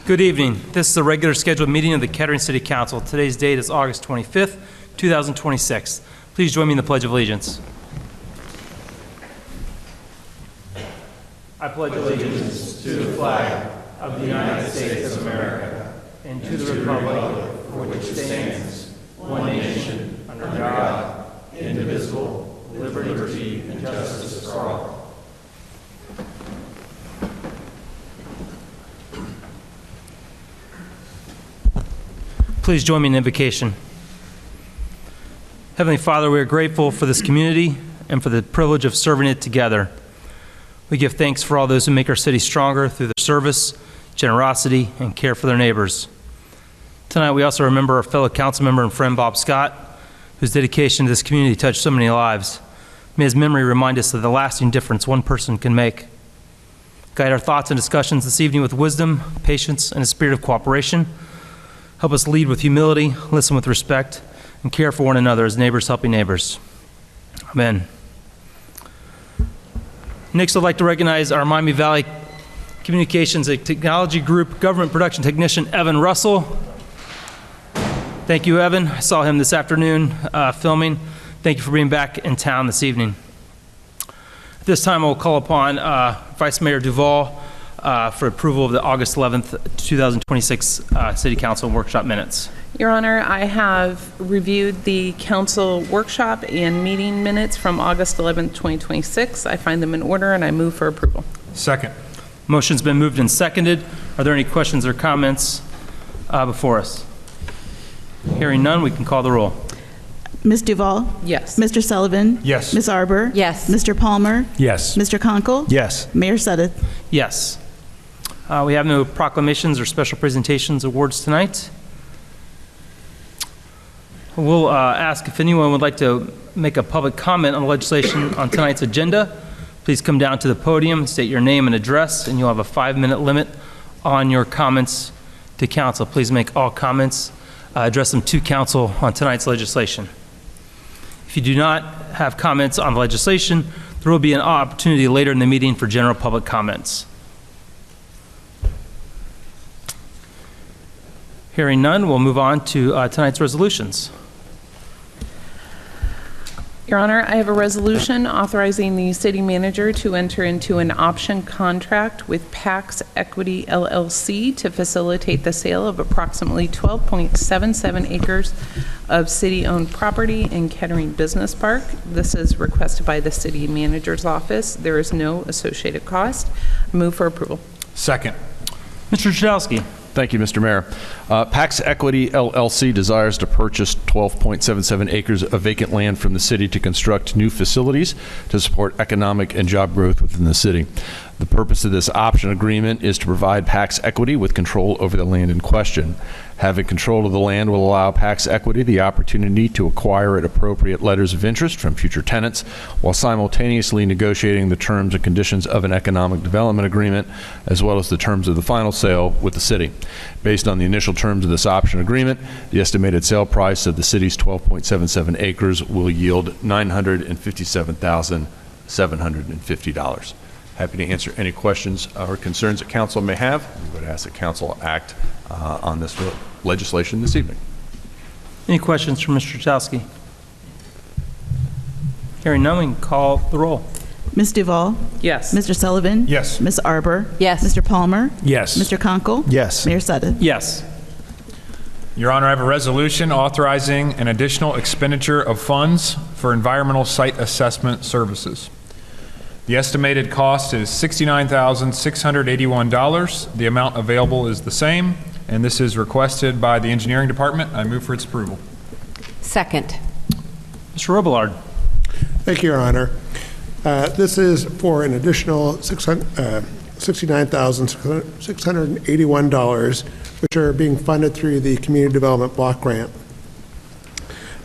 Good evening. This is a regular scheduled meeting of the Kettering City Council. Today's date is August 25th, 2026. Please join me in the Pledge of Allegiance. I pledge allegiance to the flag of the United States of America and to the republic for which it stands, one nation, under God, indivisible, with liberty and justice for all. Please join me in invocation. Heavenly Father, we are grateful for this community and for the privilege of serving it together. We give thanks for all those who make our city stronger through their service, generosity, and care for their neighbors. Tonight, we also remember our fellow council member and friend Bob Scott, whose dedication to this community touched so many lives. May his memory remind us of the lasting difference one person can make. Guide our thoughts and discussions this evening with wisdom, patience, and a spirit of cooperation. Help us lead with humility, listen with respect, and care for one another as neighbors helping neighbors. Amen. Next, I'd like to recognize our Miami Valley Communications and Technology Group Government Production Technician, Evan Russell. Thank you, Evan. I saw him this afternoon filming. Thank you for being back in town this evening. At this time, I'll call upon Vice Mayor Duval for approval of the August 11th, 2026 City Council workshop minutes. Your Honor, I have reviewed the council workshop and meeting minutes from August 11th, 2026. I find them in order and I move for approval. Second. Motion's been moved and seconded. Are there any questions or comments before us? Hearing none, we can call the roll. Ms. Duval? Yes. Mr. Sullivan? Yes. Ms. Arbor? Yes. Mr. Palmer? Yes. Mr. Conkle? Yes. Mayor Sudduth? Yes. We have no proclamations or special presentations awards tonight. We'll ask if anyone would like to make a public comment on legislation on tonight's agenda. Please come down to the podium, state your name and address, and you'll have a 5-minute limit on your comments to council. Please make all comments, address them to council on tonight's legislation. If you do not have comments on the legislation, there will be an opportunity later in the meeting for general public comments. Hearing none, we'll move on to tonight's resolutions. Your Honor, I have a resolution authorizing the city manager to enter into an option contract with Pax Equity LLC to facilitate the sale of approximately 12.77 acres of city-owned property in Kettering Business Park. This is requested by the city manager's office. There is no associated cost. I move for approval. Second. Mr. Chudowski. Thank you, Mr. Mayor. Pax Equity LLC desires to purchase 12.77 acres of vacant land from the city to construct new facilities to support economic and job growth within the city. The purpose of this option agreement is to provide Pax Equity with control over the land in question. Having control of the land will allow Pax Equity the opportunity to acquire at appropriate letters of interest from future tenants while simultaneously negotiating the terms and conditions of an economic development agreement as well as the terms of the final sale with the city. Based on the initial terms of this option agreement, the estimated sale price of the city's 12.77 acres will yield $957,750. Happy to answer any questions or concerns that council may have. We would ask that council act on this legislation this evening. Any questions from Mr. Chudowski? Hearing none, we can call the roll. Ms. Duval? Yes. Mr. Sullivan? Yes. Ms. Arbor? Yes. Mr. Palmer? Yes. Mr. Conkle? Yes. Mayor Sudduth? Yes. Your Honor, I have a resolution authorizing an additional expenditure of funds for environmental site assessment services. The estimated cost is $69,681. The amount available is the same, and this is requested by the engineering department. I move for its approval. Second. Mr. Robillard. Thank you, Your Honor. This is for an additional $69,681, which are being funded through the Community Development Block Grant.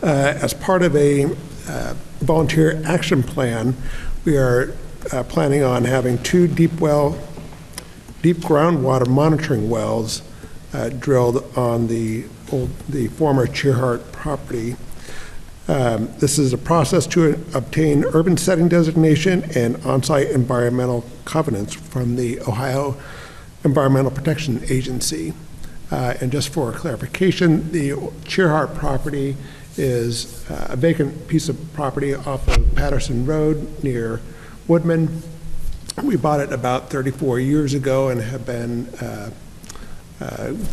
As part of a volunteer action plan, we are planning on having 2 deep groundwater monitoring wells drilled on the former Cheerhart property. This is a process to obtain urban setting designation and on-site environmental covenants from the Ohio Environmental Protection Agency. And just for clarification, the Cheerhart property is a vacant piece of property off of Patterson Road near Woodman. We bought it about 34 years ago and have been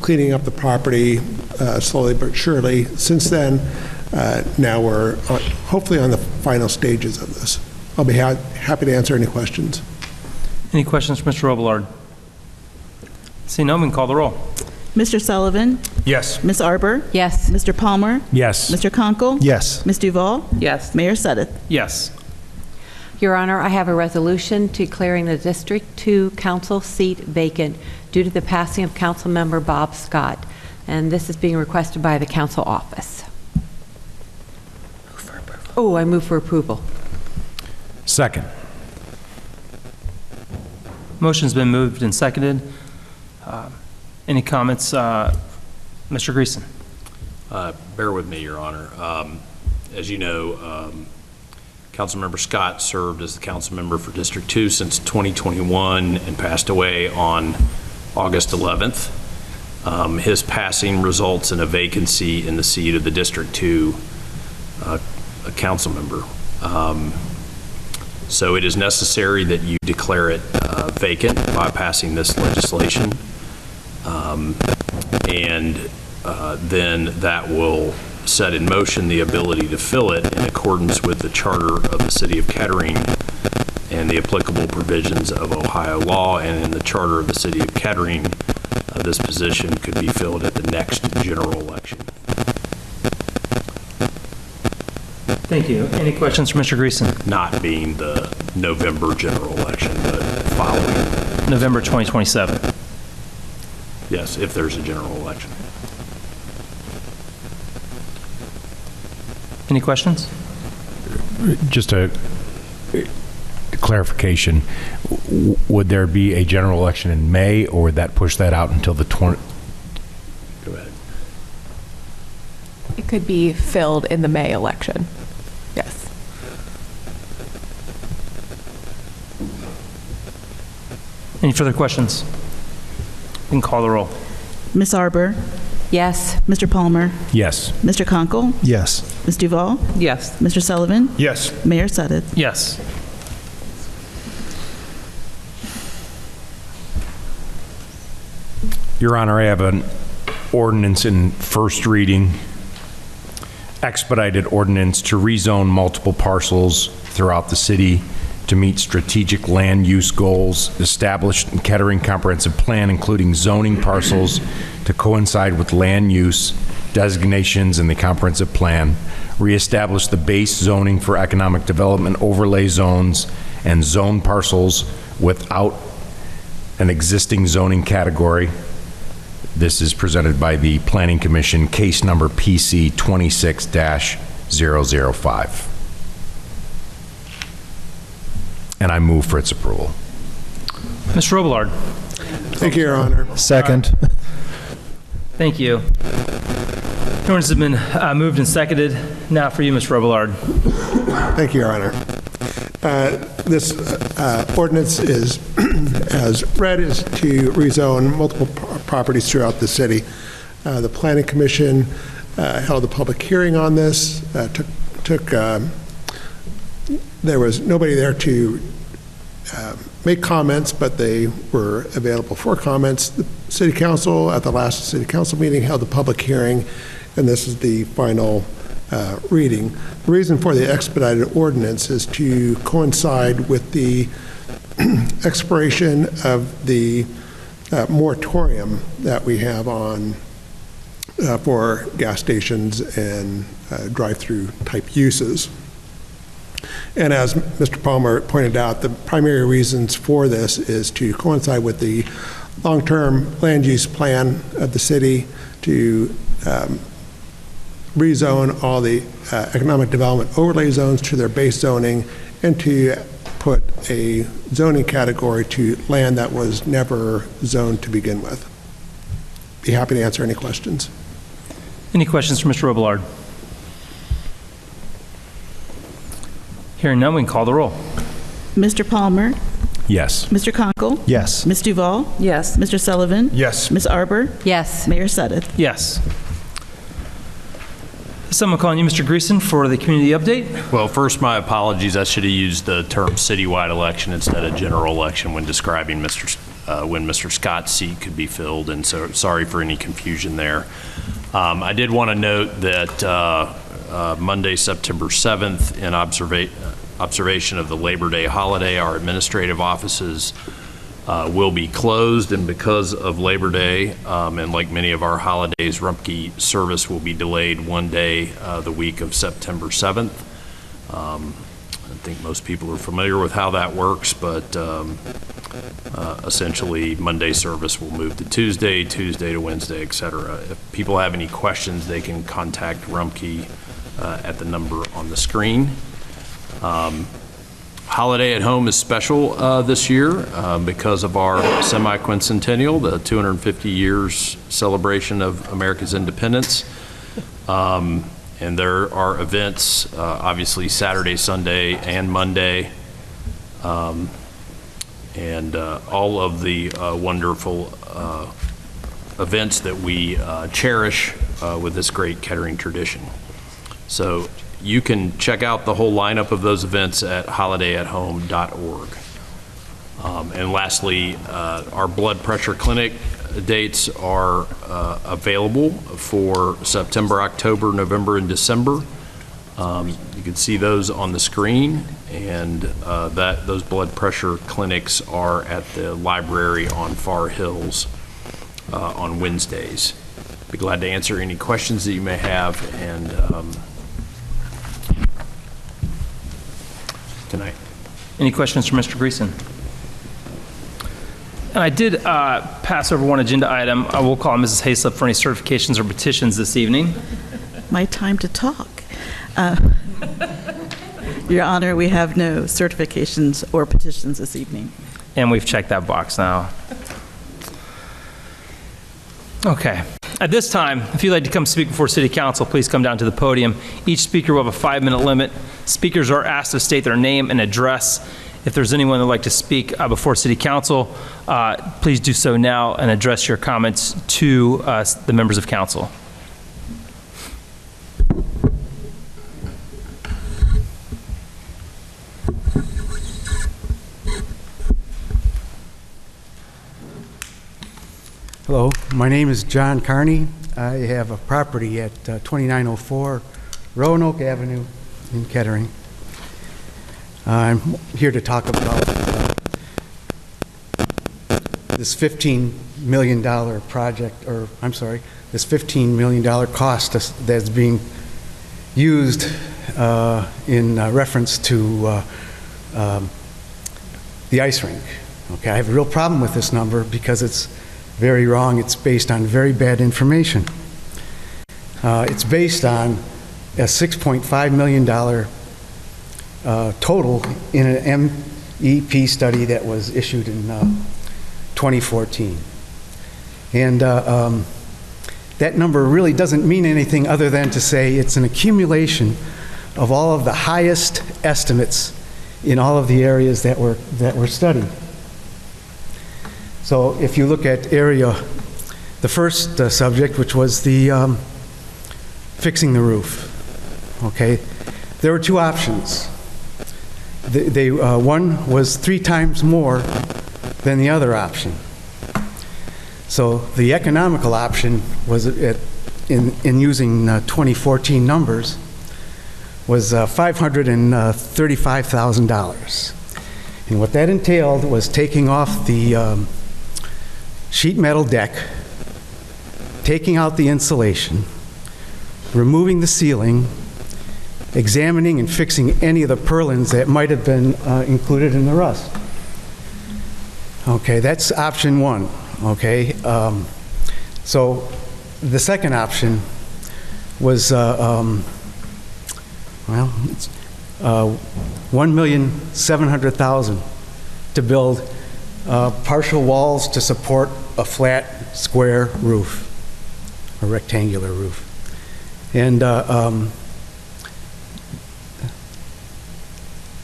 cleaning up the property slowly but surely. Since then, now we're hopefully on the final stages of this. I'll be happy to answer any questions. Any questions for Mr. Robillard? Seeing none, we can call the roll. Mr. Sullivan? Yes. Ms. Arbor? Yes. Mr. Palmer? Yes. Mr. Conkle? Yes. Ms. Duval? Yes. Mayor Sudduth? Yes. Your Honor, I have a resolution declaring the District 2 council seat vacant due to the passing of Councilmember Bob Scott, and this is being requested by the council office. Oh, I move for approval. Second. Motion's been moved and seconded. Any comments? Mr. Greason. Bear with me, Your Honor. As you know, Councilmember Scott served as the council member for District 2 since 2021 and passed away on August 11th. His passing results in a vacancy in the seat of the District 2 council member. So it is necessary that you declare it vacant by passing this legislation. Then that will set in motion the ability to fill it in accordance with the charter of the City of Kettering and the applicable provisions of Ohio law. And in the charter of the City of Kettering, this position could be filled at the next general election. Thank you. Any questions for Mr. Greason? Not being the November general election, but following. November 2027. Yes, if there's a general election. Any questions? Just a clarification, would there be a general election in May, or would that push that out until the 20? Go ahead. It could be filled in the May election. Yes. Any further questions? We can call the roll. Ms. Arbor? Yes. Mr. Palmer? Yes. Mr. Conkle? Yes. Ms. Duval? Yes. Mr. Sullivan? Yes. Mayor Sudduth? Yes. Your Honor, I have an ordinance in first reading, expedited ordinance to rezone multiple parcels throughout the city to meet strategic land use goals established in Kettering Comprehensive Plan, including zoning parcels to coincide with land use designations in the comprehensive plan, reestablish the base zoning for economic development overlay zones and zone parcels without an existing zoning category. This is presented by the Planning Commission, case number PC 26-005. And I move for its approval. Mr. Robillard. Thank you, Your Honor. Second. Thank you. The ordinance has been moved and seconded. Now for you, Mr. Robillard. Thank you, Your Honor. This ordinance is, as read, is to rezone multiple properties throughout the city. The Planning Commission held a public hearing on this. There was nobody there to make comments, but they were available for comments. The City Council, at the last City Council meeting, held a public hearing, and this is the final reading. The reason for the expedited ordinance is to coincide with the expiration of the moratorium that we have on for gas stations and drive-through type uses. And as Mr. Palmer pointed out, the primary reasons for this is to coincide with the long-term land use plan of the city to rezone all the economic development overlay zones to their base zoning and to put a zoning category to land that was never zoned to begin with. Be happy to answer any questions. Any questions for Mr. Robillard? Hearing none, we can call the roll. Mr. Palmer? Yes. Mr. Conkle? Yes. Ms. Duval? Yes. Mr. Sullivan? Yes. Ms. Arbor? Yes. Mayor Sudduth? Yes. Someone calling you, Mr. Greason, for the community update. Well, first, my apologies. I should have used the term citywide election instead of general election when describing when Mr. Scott's seat could be filled, and so sorry for any confusion there. I did want to note that Monday, September 7th, in observation of the Labor Day holiday, our administrative offices will be closed, and because of Labor Day, and like many of our holidays, Rumpke service will be delayed one day the week of September 7th. I think most people are familiar with how that works, but essentially Monday service will move to Tuesday, Tuesday to Wednesday, et cetera. If people have any questions, they can contact Rumpke at the number on the screen. Holiday at Home is special this year because of our semi-quincentennial, the 250 years celebration of America's independence. And there are events, obviously Saturday, Sunday, and Monday, and all of the wonderful events that we cherish with this great Kettering tradition. So you can check out the whole lineup of those events at holidayathome.org. And lastly, our blood pressure clinic dates are available for September, October, November, and December. You can see those on the screen, and those blood pressure clinics are at the library on Far Hills on Wednesdays. Be glad to answer any questions that you may have, and tonight. Any questions for Mr. Greason? And I did pass over one agenda item. I will call Mrs. Hayslip for any certifications or petitions this evening. My time to talk. Your Honor, we have no certifications or petitions this evening. And we've checked that box now. Okay. At this time, if you'd like to come speak before City Council, please come down to the podium. Each speaker will have a 5-minute limit. Speakers are asked to state their name and address. If there's anyone that would like to speak before City Council, please do so now and address your comments to the members of council. Hello, my name is John Carney. I have a property at 2904 Roanoke Avenue in Kettering. I'm here to talk about this $15 million project, or I'm sorry, this $15 million cost that's being used in reference to the ice rink. Okay, I have a real problem with this number because it's very wrong. It's based on very bad information. It's based on a $6.5 million total in an MEP study that was issued in 2014. And that number really doesn't mean anything other than to say it's an accumulation of all of the highest estimates in all of the areas that were studied. So if you look at the first subject, which was the fixing the roof, okay, there were two options. One was 3 times more than the other option. So the economical option was in using 2014 numbers was $535,000. And what that entailed was taking off the sheet metal deck, taking out the insulation, removing the ceiling, examining and fixing any of the purlins that might have been included in the rust. Okay, that's option one, okay? So the second option was, $1,700,000 to build partial walls to support a flat, square roof, a rectangular roof. And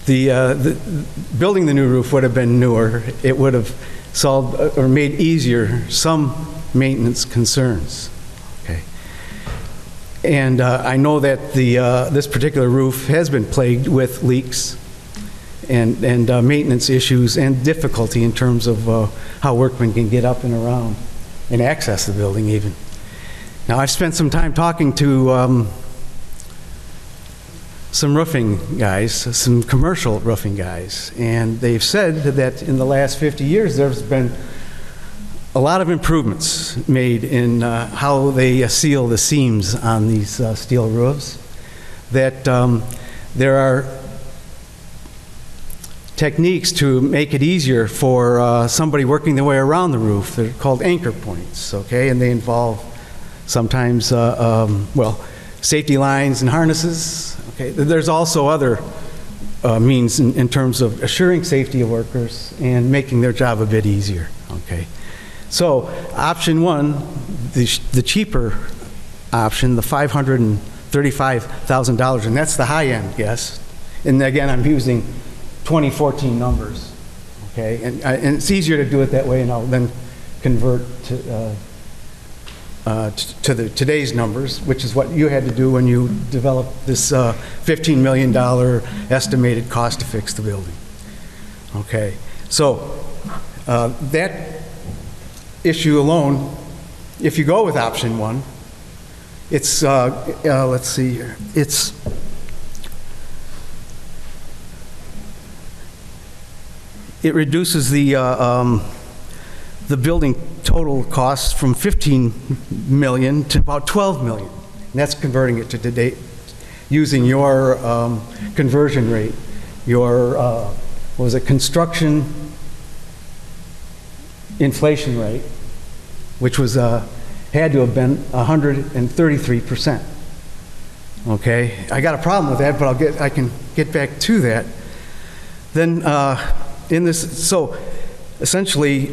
building the new roof would have been newer. It would have solved or made easier some maintenance concerns. Okay. And I know that this particular roof has been plagued with leaks and maintenance issues and difficulty in terms of how workmen can get up and around and access the building even. Now, I've spent some time talking to some roofing guys, some commercial roofing guys, and they've said that in the last 50 years there's been a lot of improvements made in how they seal the seams on these steel roofs, that there are techniques to make it easier for somebody working their way around the roof. They're called anchor points, okay, and they involve sometimes, safety lines and harnesses. Okay, there's also other means in terms of assuring safety of workers and making their job a bit easier. Okay, so option one, the cheaper option, the $535,000, and that's the high end, yes. And again, I'm using 2014 numbers. Okay, and it's easier to do it that way, and I'll then convert to today's numbers, which is what you had to do when you developed this $15 million estimated cost to fix the building. Okay, so that issue alone, if you go with option one, it's, let's see here, it reduces the building total costs from 15 million to about 12 million. And that's converting it to today, using your conversion rate, your, what was it, construction inflation rate, which was, had to have been 133%. Okay, I got a problem with that, but I can get back to that. Then in this, so essentially,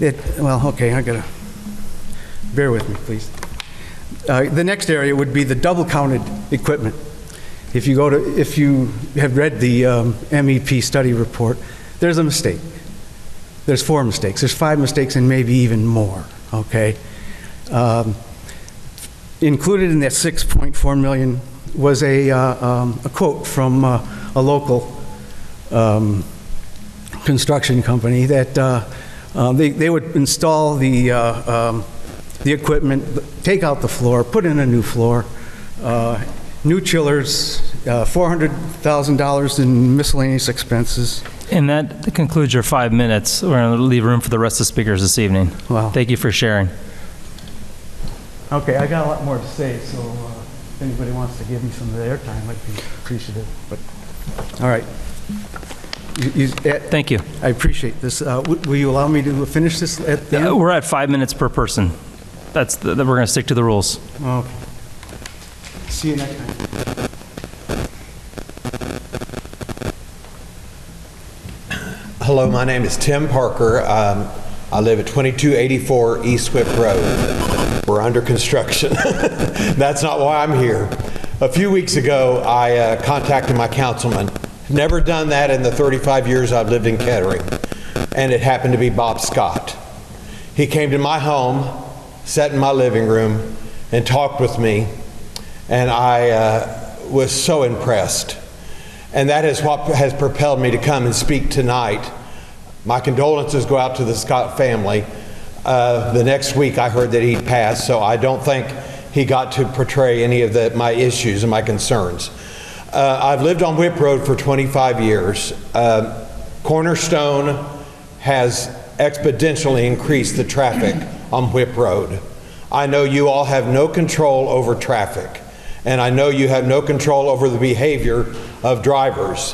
okay, I gotta, bear with me, please. The next area would be the double counted equipment. If you have read the MEP study report, there's a mistake. There's 4 mistakes. There's 5 mistakes and maybe even more, okay? Included in that 6.4 million was a quote from a local construction company that they would install the equipment, take out the floor, put in a new floor, new chillers, $400,000 in miscellaneous expenses. And that concludes your 5 minutes. We're going to leave room for the rest of the speakers this evening. Wow. Thank you for sharing. Okay, I got a lot more to say, so if anybody wants to give me some of their time, I'd be appreciative. But all right. Thank you. I appreciate this. Will you allow me to finish this at the end? We're at 5 minutes per person. We're going to stick to the rules. Okay. See you next time. Hello, my name is Tim Parker. I live at 2284 East Whip Road. We're under construction. That's not why I'm here. A few weeks ago, I contacted my councilman. Never done that in the 35 years I've lived in Kettering. And it happened to be Bob Scott. He came to my home, sat in my living room, and talked with me. And I was so impressed. And that is what has propelled me to come and speak tonight. My condolences go out to the Scott family. The next week I heard that he'd passed, so I don't think he got to portray any of my issues and my concerns. I've lived on Whip Road for 25 years. Cornerstone has exponentially increased the traffic on Whip Road. I know you all have no control over traffic, and I know you have no control over the behavior of drivers,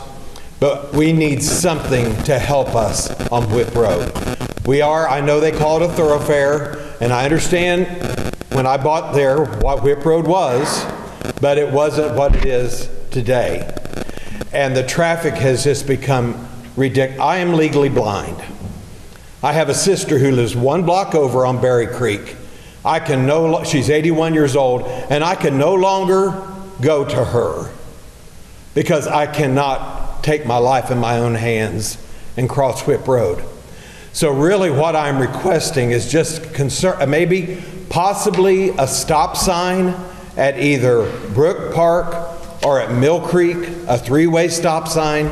but we need something to help us on Whip Road. I know they call it a thoroughfare, and I understand when I bought there what Whip Road was, but it wasn't what it is today. And the traffic has just become ridiculous. I am legally blind. I have a sister who lives 1 block over on Berry Creek. She's 81 years old, and I can no longer go to her because I cannot take my life in my own hands and cross Whip Road. So really what I'm requesting is just maybe possibly a stop sign at either Brook Park or at Mill Creek, a 3-way stop sign,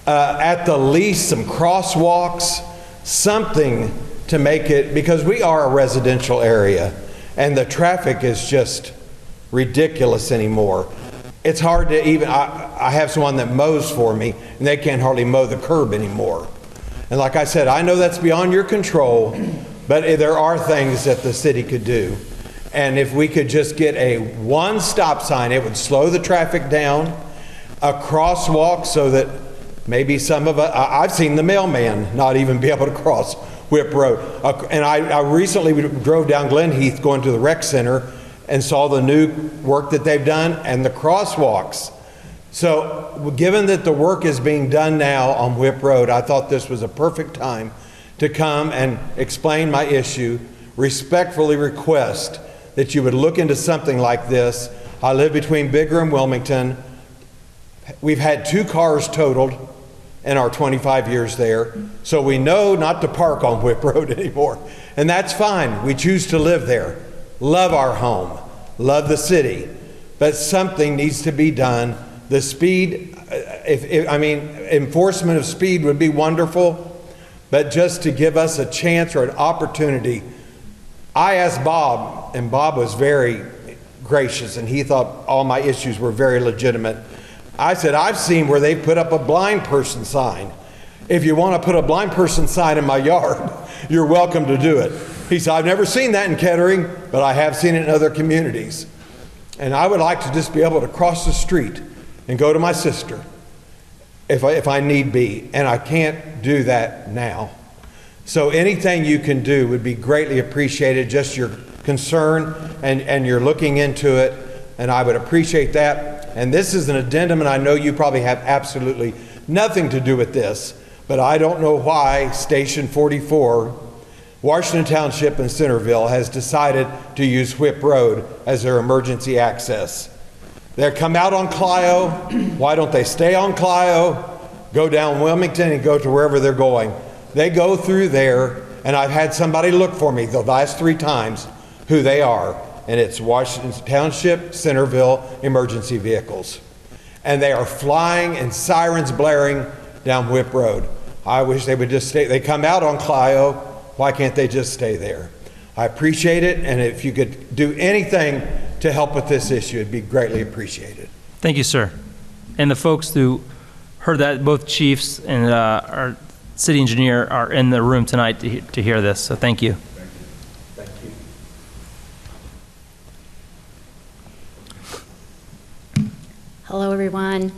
at the least some crosswalks, something to make it, because we are a residential area and the traffic is just ridiculous anymore. It's hard to even, I have someone that mows for me and they can't hardly mow the curb anymore. And like I said, I know that's beyond your control, but there are things that the city could do. And if we could just get one stop sign, it would slow the traffic down, a crosswalk so that maybe some of us, I've seen the mailman not even be able to cross Whip Road. And I recently drove down Glen Heath going to the rec center and saw the new work that they've done and the crosswalks. So given that the work is being done now on Whip Road, I thought this was a perfect time to come and explain my issue, respectfully request that you would look into something like this. I live between Bigger and Wilmington. We've had 2 cars totaled in our 25 years there, so we know not to park on Whip Road anymore. And that's fine. We choose to live there, love our home, love the city, but something needs to be done. The speed, enforcement of speed would be wonderful, but just to give us a chance or an opportunity. I asked Bob, and Bob was very gracious, and he thought all my issues were very legitimate. I said, I've seen where they put up a blind person sign. If you want to put a blind person sign in my yard, you're welcome to do it. He said, I've never seen that in Kettering, but I have seen it in other communities. And I would like to just be able to cross the street and go to my sister if I need be, and I can't do that now. So anything you can do would be greatly appreciated, just your concern and you're looking into it, and I would appreciate that. And this is an addendum, and I know you probably have absolutely nothing to do with this, but I don't know why Station 44, Washington Township and Centerville, has decided to use Whip Road as their emergency access. They come out on Clio. Why don't they stay on Clio, go down Wilmington, and go to wherever they're going? They go through there, and I've had somebody look for me the last 3 times who they are, and it's Washington Township, Centerville emergency vehicles. And they are flying and sirens blaring down Whip Road. I wish they would just stay. They come out on Clio. Why can't they just stay there? I appreciate it, and if you could do anything to help with this issue, it'd be greatly appreciated. Thank you, sir. And the folks who heard that, both chiefs and our city engineer are in the room tonight to hear this, so thank you. Thank you. Hello, everyone.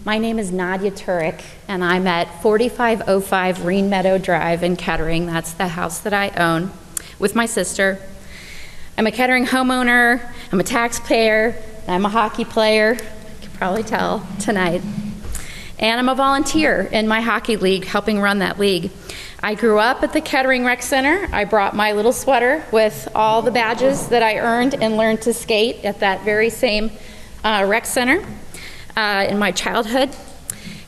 My name is Nadia Turek, and I'm at 4505 Green Meadow Drive in Kettering. That's the house that I own with my sister. I'm a Kettering homeowner, I'm a taxpayer, and I'm a hockey player, you can probably tell tonight. And I'm a volunteer in my hockey league, helping run that league. I grew up at the Kettering Rec Center. I brought my little sweater with all the badges that I earned and learned to skate at that very same rec center in my childhood.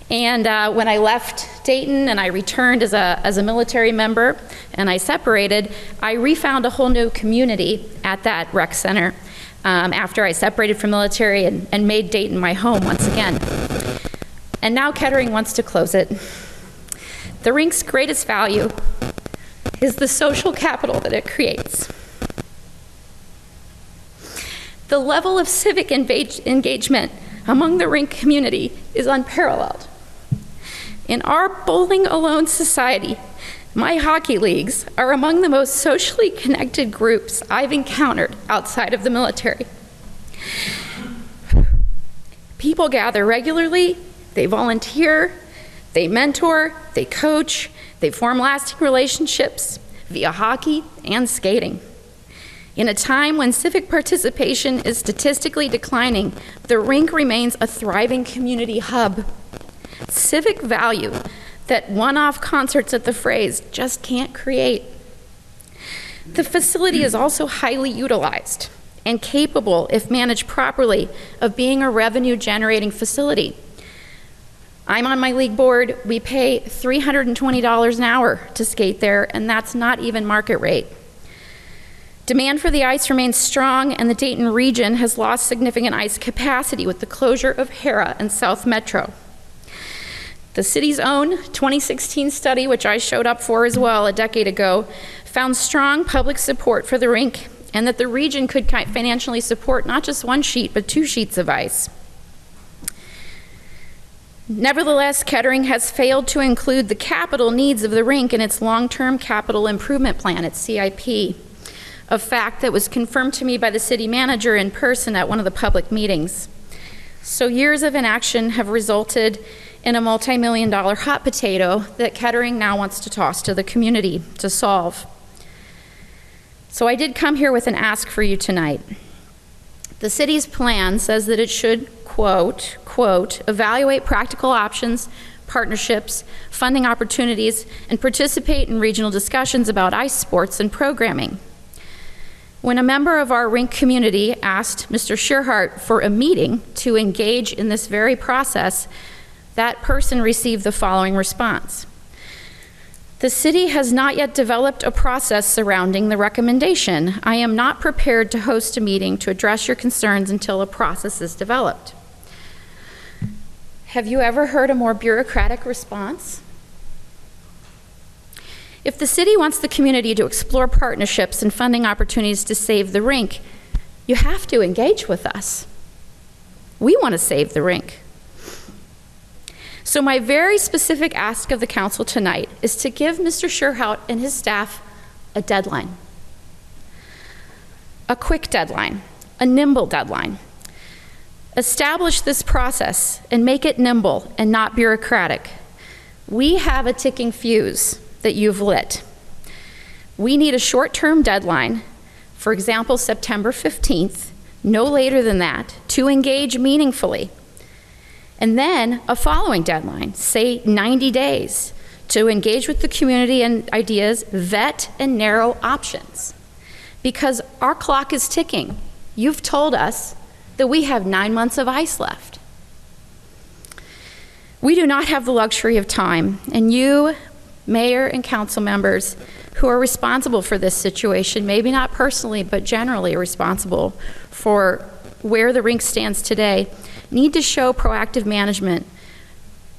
And when I left Dayton and I returned as a military member and I separated, I refound a whole new community at that rec center after I separated from military and made Dayton my home once again. And now Kettering wants to close it. The rink's greatest value is the social capital that it creates. The level of civic engagement among the rink community is unparalleled. In our bowling-alone society, my hockey leagues are among the most socially connected groups I've encountered outside of the military. People gather regularly, they volunteer, they mentor, they coach, they form lasting relationships via hockey and skating. In a time when civic participation is statistically declining, the rink remains a thriving community hub. Civic value that one-off concerts at the Phrase just can't create. The facility is also highly utilized. and capable, if managed properly, of being a revenue-generating facility. I'm on my league board. We pay $320 an hour to skate there, and that's not even market rate. Demand for the ice remains strong, and the Dayton region has lost significant ice capacity with the closure of Hara and South Metro. The city's own 2016 study, which I showed up for as well a decade ago, found strong public support for the rink and that the region could financially support not just one sheet, but 2 sheets of ice. Nevertheless, Kettering has failed to include the capital needs of the rink in its long-term capital improvement plan, its CIP, a fact that was confirmed to me by the city manager in person at one of the public meetings. So years of inaction have resulted in a multi-million-dollar hot potato that Kettering now wants to toss to the community to solve. So I did come here with an ask for you tonight. The city's plan says that it should, quote, evaluate practical options, partnerships, funding opportunities, and participate in regional discussions about ice sports and programming. When a member of our rink community asked Mr. Shearhart for a meeting to engage in this very process, that person received the following response. The city has not yet developed a process surrounding the recommendation. I am not prepared to host a meeting to address your concerns until a process is developed. Have you ever heard a more bureaucratic response? If the city wants the community to explore partnerships and funding opportunities to save the rink, you have to engage with us. We want to save the rink. So my very specific ask of the council tonight is to give Mr. Shearhart and his staff a deadline. A quick deadline, a nimble deadline. Establish this process and make it nimble and not bureaucratic. We have a ticking fuse that you've lit. We need a short-term deadline, for example, September 15th, no later than that, to engage meaningfully. And then a following deadline, say 90 days, to engage with the community and ideas, vet and narrow options. Because our clock is ticking. You've told us that we have 9 months of ice left. We do not have the luxury of time, and you, mayor and council members who are responsible for this situation, maybe not personally, but generally responsible for where the rink stands today, need to show proactive management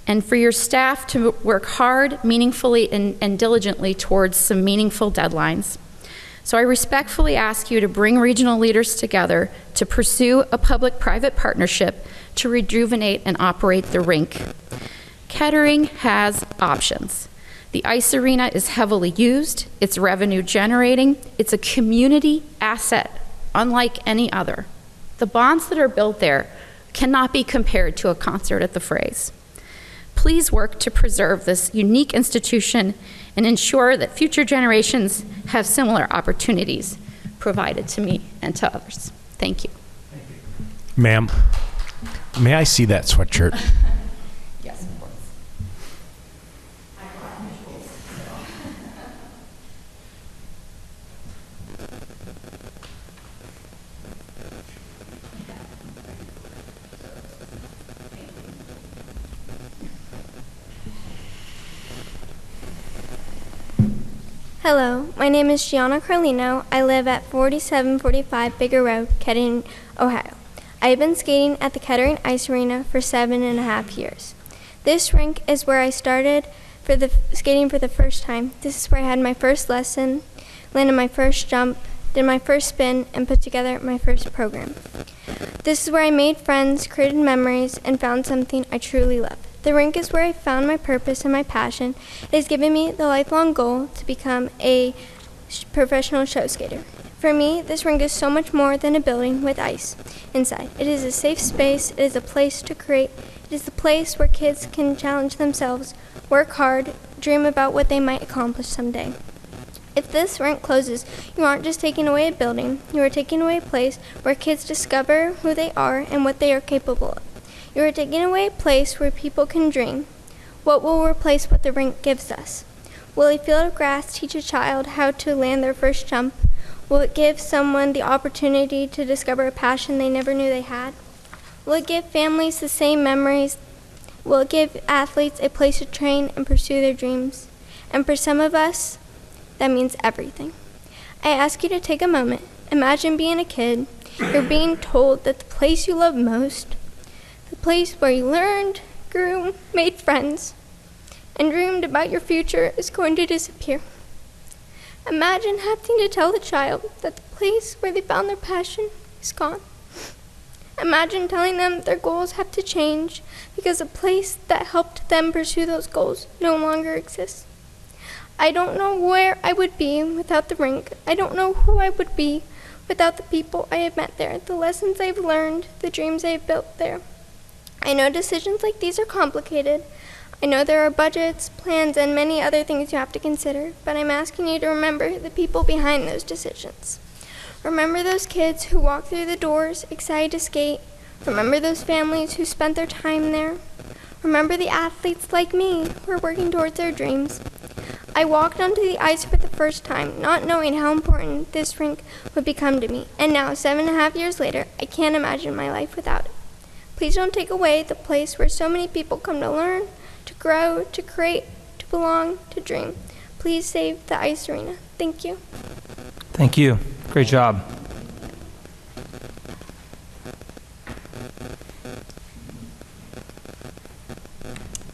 and for your staff to work hard, meaningfully, and diligently towards some meaningful deadlines. So I respectfully ask you to bring regional leaders together to pursue a public-private partnership to rejuvenate and operate the rink. Kettering has options. The ice arena is heavily used, it's revenue generating, it's a community asset, unlike any other. The bonds that are built there cannot be compared to a concert at the Phrase. Please work to preserve this unique institution and ensure that future generations have similar opportunities provided to me and to others. Thank you. Ma'am, may I see that sweatshirt? Yes, of course. Hello, my name is Gianna Carlino. I live at 4745 Bigger Road, Kettering, Ohio. I have been skating at the Kettering Ice Arena for 7.5 years. This rink is where I started skating for the first time. This is where I had my first lesson, landed my first jump, did my first spin, and put together my first program. This is where I made friends, created memories, and found something I truly love. The rink is where I found my purpose and my passion. It has given me the lifelong goal to become a professional show skater. For me, this rink is so much more than a building with ice inside. It is a safe space. It is a place to create. It is a place where kids can challenge themselves, work hard, dream about what they might accomplish someday. If this rink closes, you aren't just taking away a building. You are taking away a place where kids discover who they are and what they are capable of. You are taking away a place where people can dream. What will replace what the rink gives us? Will a field of grass teach a child how to land their first jump? Will it give someone the opportunity to discover a passion they never knew they had? Will it give families the same memories? Will it give athletes a place to train and pursue their dreams? And for some of us, that means everything. I ask you to take a moment. Imagine being a kid. You're being told that the place you love most, the place where you learned, grew, made friends, and dreamed about your future is going to disappear. Imagine having to tell the child that the place where they found their passion is gone. Imagine telling them their goals have to change because the place that helped them pursue those goals no longer exists. I don't know where I would be without the rink. I don't know who I would be without the people I have met there, the lessons I've learned, the dreams I've built there. I know decisions like these are complicated. I know there are budgets, plans, and many other things you have to consider, but I'm asking you to remember the people behind those decisions. Remember those kids who walked through the doors excited to skate. Remember those families who spent their time there. Remember the athletes like me who are working towards their dreams. I walked onto the ice for the first time, not knowing how important this rink would become to me, and now, 7.5 years later, I can't imagine my life without it. Please don't take away the place where so many people come to learn, to grow, to create, to belong, to dream. Please save the ice arena. Thank you. Thank you. Great job.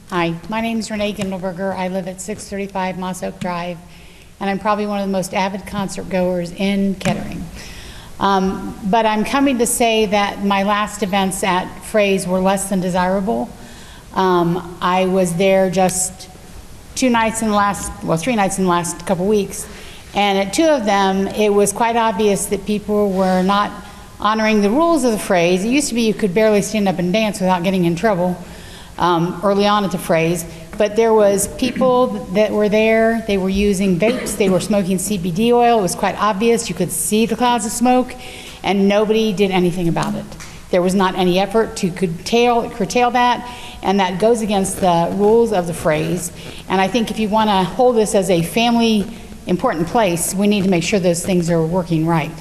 Hi, my name is Renee Gindelberger. I live at 635 Moss Oak Drive, and I'm probably one of the most avid concert goers in Kettering. But I'm coming to say that my last events at Fray's were less than desirable. I was there just 3 nights in the last couple weeks, and at 2 of them, it was quite obvious that people were not honoring the rules of the Fray's. It used to be you could barely stand up and dance without getting in trouble early on at the Fray's, but there was people that were there. They were using vapes. They were smoking CBD oil. It was quite obvious. You could see the clouds of smoke, and nobody did anything about it. There was not any effort to curtail that, and that goes against the rules of the Fray's. And I think if you want to hold this as a family important place, we need to make sure those things are working right.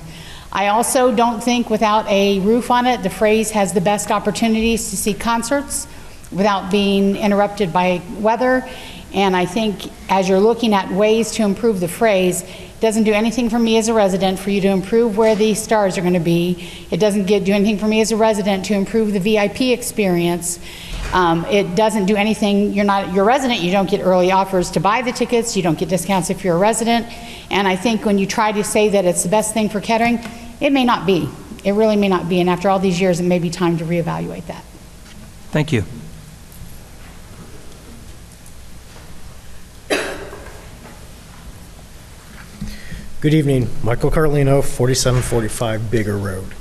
I also don't think without a roof on it, the Fray's has the best opportunities to see concerts without being interrupted by weather. And I think as you're looking at ways to improve the Fray's, it doesn't do anything for me as a resident for you to improve where the stars are going to be. It doesn't do anything for me as a resident to improve the VIP experience. It doesn't do anything. You're a resident, you don't get early offers to buy the tickets, you don't get discounts if you're a resident. And I think when you try to say that it's the best thing for Kettering, it may not be. It really may not be. And after all these years, it may be time to reevaluate that. Thank you. Good evening, Michael Carlino, 4745 Bigger Road.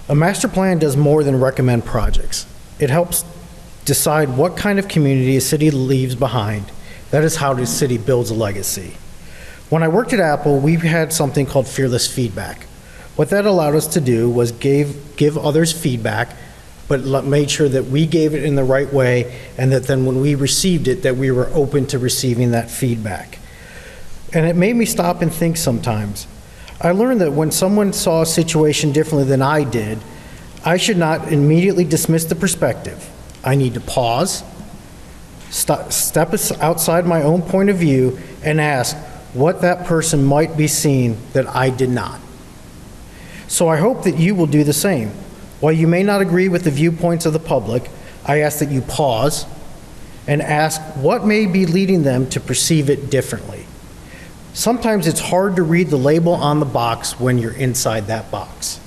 A master plan does more than recommend projects. It helps decide what kind of community a city leaves behind. That is how the city builds a legacy. When I worked at Apple, we had something called fearless feedback. What that allowed us to do was give others feedback, but made sure that we gave it in the right way, and that then when we received it, that we were open to receiving that feedback. And it made me stop and think sometimes. I learned that when someone saw a situation differently than I did, I should not immediately dismiss the perspective. I need to pause, step outside my own point of view, and ask what that person might be seeing that I did not. So I hope that you will do the same. While you may not agree with the viewpoints of the public, I ask that you pause and ask what may be leading them to perceive it differently. Sometimes it's hard to read the label on the box when you're inside that box.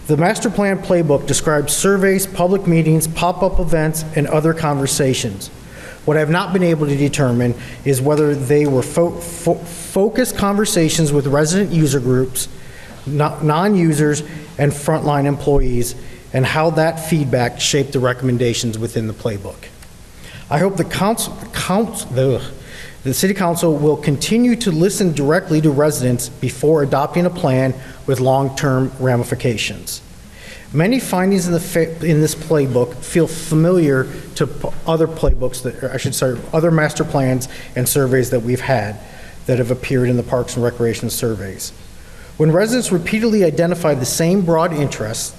The master plan playbook describes surveys, public meetings, pop-up events, and other conversations. What I've not been able to determine is whether they were focused conversations with resident user groups, non-users, and frontline employees, and how that feedback shaped the recommendations within the playbook. I hope the City Council will continue to listen directly to residents before adopting a plan with long-term ramifications. Many findings in this playbook feel familiar to other playbooks, other master plans and surveys that we've had that have appeared in the Parks and Recreation surveys. When residents repeatedly identify the same broad interests,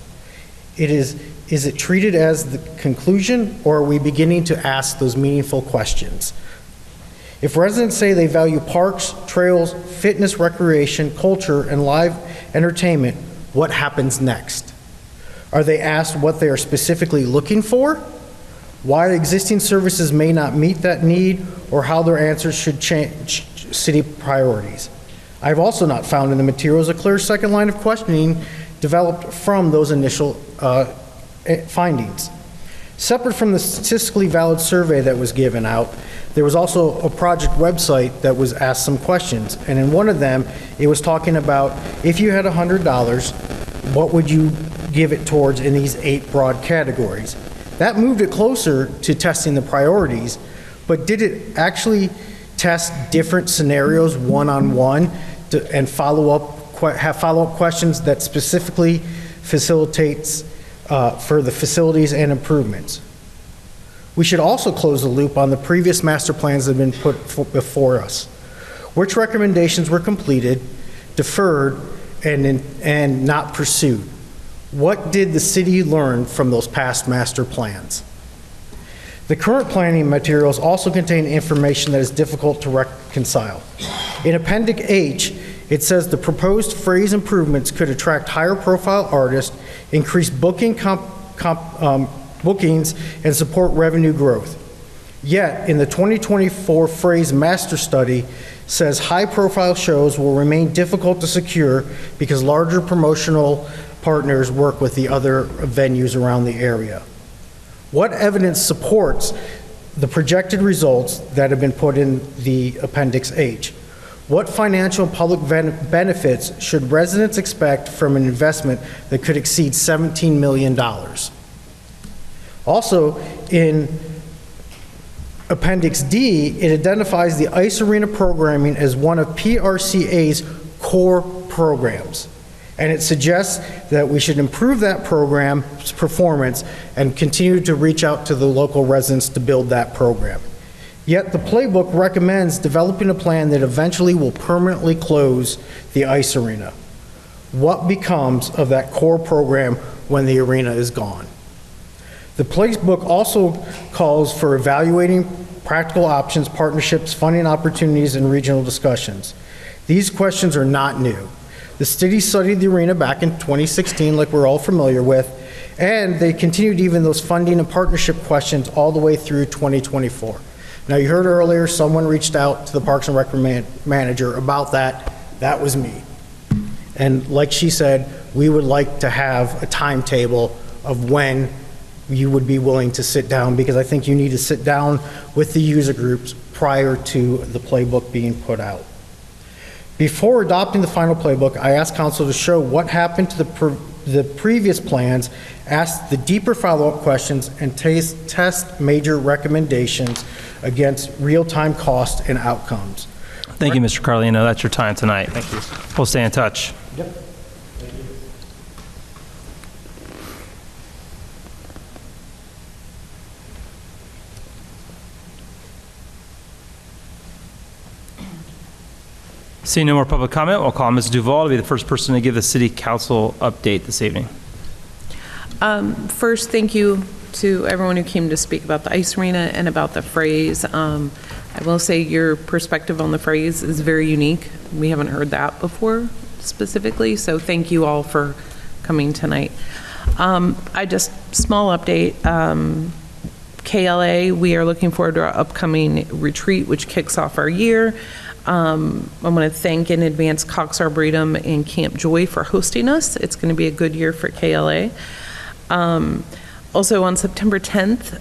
is it treated as the conclusion, or are we beginning to ask those meaningful questions? If residents say they value parks, trails, fitness, recreation, culture, and live entertainment, what happens next? Are they asked what they are specifically looking for? Why existing services may not meet that need, or how their answers should change city priorities? I've also not found in the materials a clear second line of questioning developed from those initial findings. Separate from the statistically valid survey that was given out, there was also a project website that was asked some questions. And in one of them, it was talking about if you had $100, what would you give it towards in these 8 broad categories? That moved it closer to testing the priorities, but did it actually test different scenarios one-on-one and have follow-up questions that specifically facilitates for the facilities and improvements? We should also close the loop on the previous master plans that have been put before us. Which recommendations were completed, deferred, and not pursued? What did the city learn from those past master plans? The current planning materials also contain information that is difficult to reconcile. In Appendix H, it says the proposed phrase improvements could attract higher profile artists, increase bookings, and support revenue growth. Yet, in the 2024 phrase master study, says high profile shows will remain difficult to secure because larger promotional partners work with the other venues around the area. What evidence supports the projected results that have been put in the Appendix H? What financial and public benefits should residents expect from an investment that could exceed $17 million? Also, in Appendix D, it identifies the ice arena programming as one of PRCA's core programs. And it suggests that we should improve that program's performance and continue to reach out to the local residents to build that program. Yet the playbook recommends developing a plan that eventually will permanently close the ice arena. What becomes of that core program when the arena is gone? The playbook also calls for evaluating practical options, partnerships, funding opportunities, and regional discussions. These questions are not new. The city studied the arena back in 2016, like we're all familiar with, and they continued even those funding and partnership questions all the way through 2024. Now, you heard earlier someone reached out to the Parks and Rec manager about that. That was me. And like she said, we would like to have a timetable of when you would be willing to sit down, because I think you need to sit down with the user groups prior to the playbook being put out. Before adopting the final playbook, I asked council to show what happened to the previous plans, ask the deeper follow-up questions, and test major recommendations against real-time cost and outcomes. Thank you, Mr. Carlino. That's your time tonight. Thank you. We'll stay in touch. Yep. Seeing no more public comment, we'll call Ms. Duval to be the first person to give the city council update this evening. First, thank you to everyone who came to speak about the ice arena and about the phrase. I will say your perspective on the phrase is very unique. We haven't heard that before specifically, so thank you all for coming tonight. Small update. KLA, we are looking forward to our upcoming retreat, which kicks off our year. I want to thank in advance Cox Arboretum and Camp Joy for hosting us. It's going to be a good year for KLA. Also on September 10th,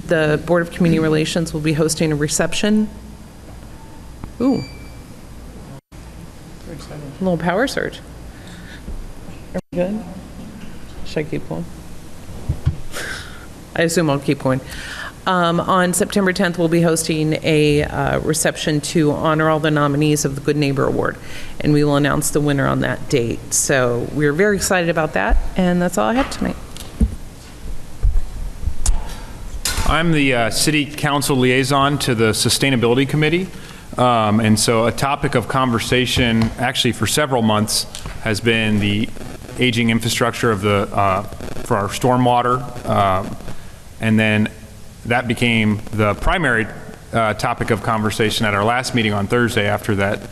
the Board of Community Relations will be hosting a reception. Ooh. A little power surge. Are we good? Should I keep going? I assume I'll keep going. On September 10th, we'll be hosting a reception to honor all the nominees of the Good Neighbor Award, and we will announce the winner on that date. So we're very excited about that, and that's all I have tonight. I'm the City Council liaison to the Sustainability Committee. And so a topic of conversation, actually for several months, has been the aging infrastructure of for our stormwater. And then that became the primary topic of conversation at our last meeting on Thursday after that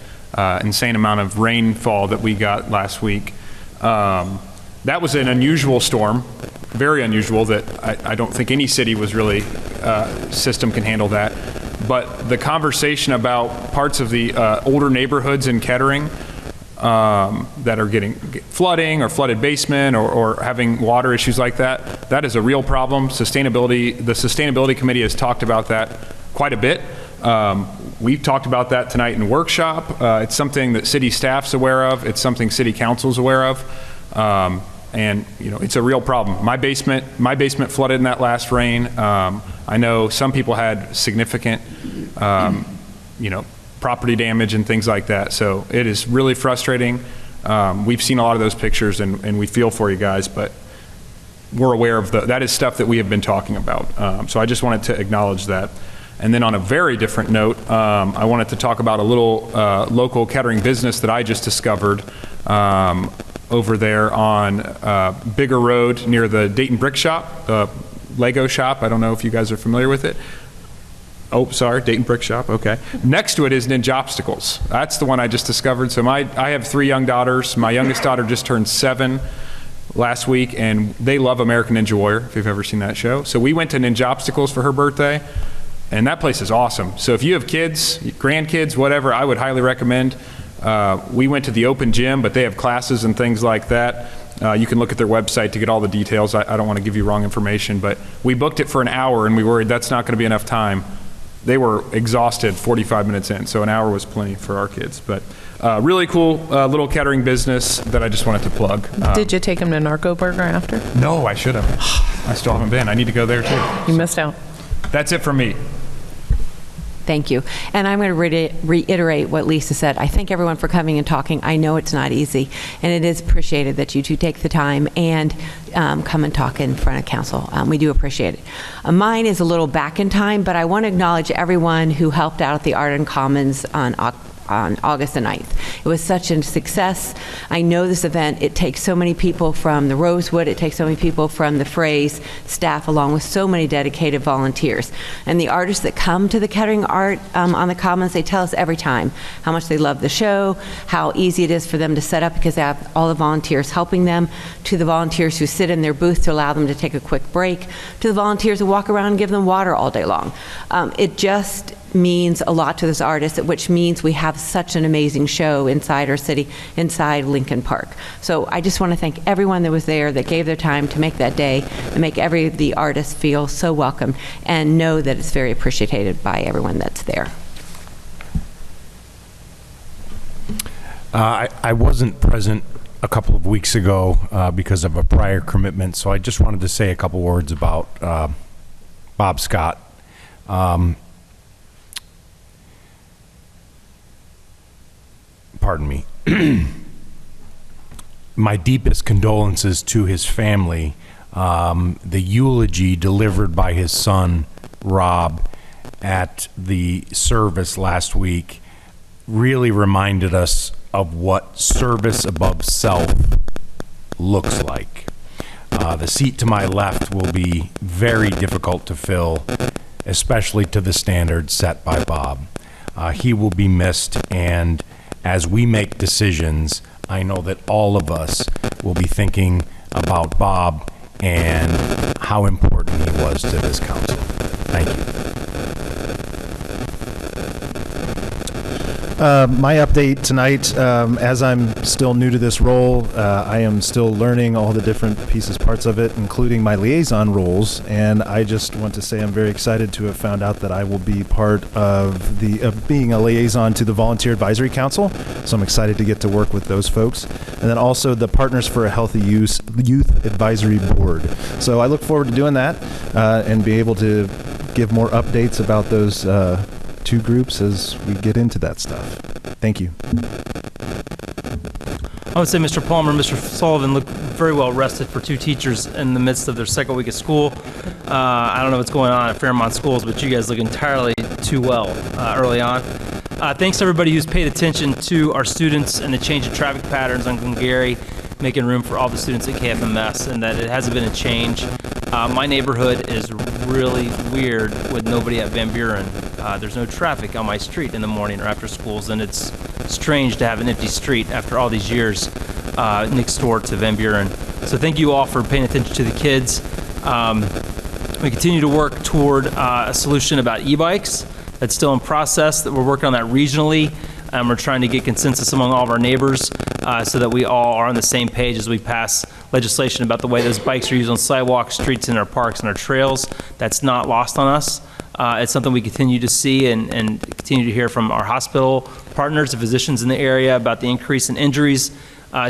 insane amount of rainfall that we got last week. That was an unusual storm, very unusual, that I don't think any city was really, system can handle that. But the conversation about parts of the older neighborhoods in Kettering that are getting flooding or flooded basement or having water issues like that, that is a real problem. The Sustainability Committee has talked about that quite a bit. We've talked about that tonight in workshop. It's something that city staff's aware of. It's something city council's aware of. And it's a real problem. My basement flooded in that last rain. I know some people had significant, property damage and things like that. So it is really frustrating. We've seen a lot of those pictures and we feel for you guys, but we're aware of that is stuff that we have been talking about. So I just wanted to acknowledge that. And then on a very different note, I wanted to talk about a little local Kettering business that I just discovered over there on Bigger Road near the Dayton Brick Shop, the Lego shop. I don't know if you guys are familiar with it. Oh, sorry, Dayton Brick Shop, okay. Next to it is Ninja Obstacles. That's the one I just discovered. So I have 3 young daughters. My youngest daughter just turned 7 last week, and they love American Ninja Warrior, if you've ever seen that show. So we went to Ninja Obstacles for her birthday, and that place is awesome. So if you have kids, grandkids, whatever, I would highly recommend. We went to the open gym, but they have classes and things like that. You can look at their website to get all the details. I don't want to give you wrong information, but we booked it for an hour, and we worried that's not going to be enough time. They were exhausted 45 minutes in, so an hour was plenty for our kids. But really cool little Kettering business that I just wanted to plug. Did you take them to Narco Burger after? No, I should have. I still haven't been. I need to go there too. You missed out. That's it from me. Thank you. And I'm going to reiterate what Lisa said. I thank everyone for coming and talking. I know it's not easy, and it is appreciated that you two take the time and come and talk in front of council. We do appreciate it. Mine is a little back in time, but I want to acknowledge everyone who helped out at the Art and Commons on August the 9th. It was such a success. I know this event, it takes so many people from the Rosewood, it takes so many people from the Phrase staff, along with so many dedicated volunteers. And the artists that come to the Kettering Art on the Commons, they tell us every time how much they love the show, how easy it is for them to set up because they have all the volunteers helping them, to the volunteers who sit in their booth to allow them to take a quick break, to the volunteers who walk around and give them water all day long. It just means a lot to those artists, which means we have such an amazing show inside our city, inside Lincoln Park. So I just want to thank everyone that was there, that gave their time to make that day and make the artists feel so welcome, and know that it's very appreciated by everyone that's there. I wasn't present a couple of weeks ago because of a prior commitment, so I just wanted to say a couple words about Bob Scott. Pardon me. My deepest condolences to his family. The eulogy delivered by his son, Rob, at the service last week really reminded us of what service above self looks like. The seat to my left will be very difficult to fill, especially to the standards set by Bob. He will be missed, and as we make decisions, I know that all of us will be thinking about Bob and how important he was to this council. Thank you. My update tonight, as I'm still new to this role, I am still learning all the different parts of it, including my liaison roles. And I just want to say I'm very excited to have found out that I will be part of being a liaison to the Volunteer Advisory Council. So I'm excited to get to work with those folks. And then also the Partners for a Healthy Youth Advisory Board. So I look forward to doing that and be able to give more updates about those 2 groups as we get into that stuff. Thank you. I would say Mr. Palmer and Mr. Sullivan look very well rested for 2 teachers in the midst of their second week of school. I don't know what's going on at Fairmont schools, but you guys look entirely too well early on. Thanks to everybody who's paid attention to our students and the change in traffic patterns on Glengarry, making room for all the students at KFMS, and that it hasn't been a change. My neighborhood is really weird with nobody at Van Buren. There's no traffic on my street in the morning or after schools, and it's strange to have an empty street after all these years next door to Van Buren. So thank you all for paying attention to the kids. We continue to work toward a solution about e-bikes. That's still in process, that we're working on that regionally. We're trying to get consensus among all of our neighbors so that we all are on the same page as we pass legislation about the way those bikes are used on sidewalks, streets, in our parks, and our trails. That's not lost on us. It's something we continue to see and continue to hear from our hospital partners, the physicians in the area, about the increase in injuries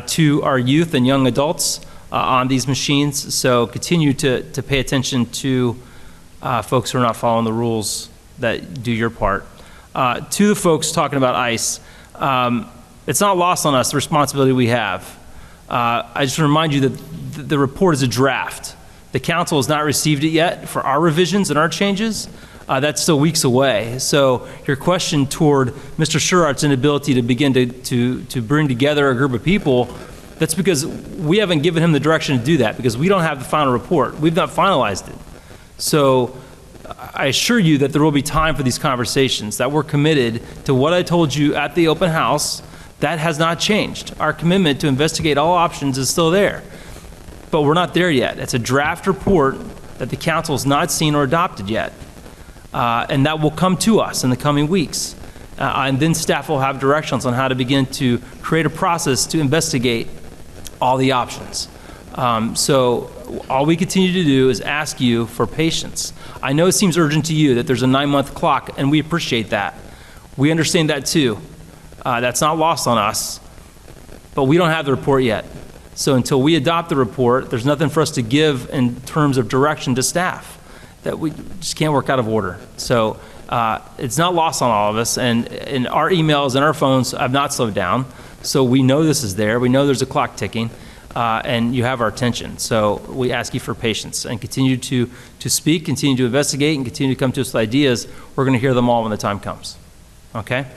to our youth and young adults on these machines. So continue to pay attention to folks who are not following the rules, that do your part. To the folks talking about ICE, it's not lost on us the responsibility we have. I just want to remind you that the report is a draft. The council has not received it yet for our revisions and our changes. That's still weeks away. So your question toward Mr. Sherrard's inability to begin to bring together a group of people, that's because we haven't given him the direction to do that, because we don't have the final report. We've not finalized it. So I assure you that there will be time for these conversations, that we're committed to what I told you at the open house. That has not changed. Our commitment to investigate all options is still there. But we're not there yet. It's a draft report that the council has not seen or adopted yet. And that will come to us in the coming weeks. And then staff will have directions on how to begin to create a process to investigate all the options. So all we continue to do is ask you for patience. I know it seems urgent to you that there's a 9-month clock, and we appreciate that. We understand that too. That's not lost on us, but we don't have the report yet. So until we adopt the report, there's nothing for us to give in terms of direction to staff. That we just can't work out of order. So it's not lost on all of us, and our emails and our phones have not slowed down. So we know this is there. We know there's a clock ticking. And you have our attention. So we ask you for patience and continue to speak, continue to investigate, and continue to come to us with ideas. We're going to hear them all when the time comes. Okay?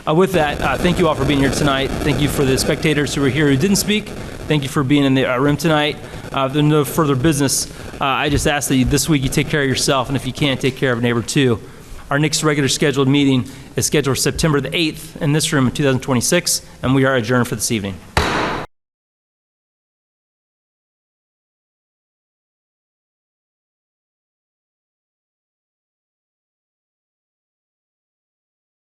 With that, thank you all for being here tonight. Thank you for the spectators who were here who didn't speak. Thank you for being in the room tonight. If there's no further business, I just ask that this week you take care of yourself, and if you can't, take care of a neighbor too. Our next regular scheduled meeting is scheduled for September the 8th in this room in 2026, and we are adjourned for this evening.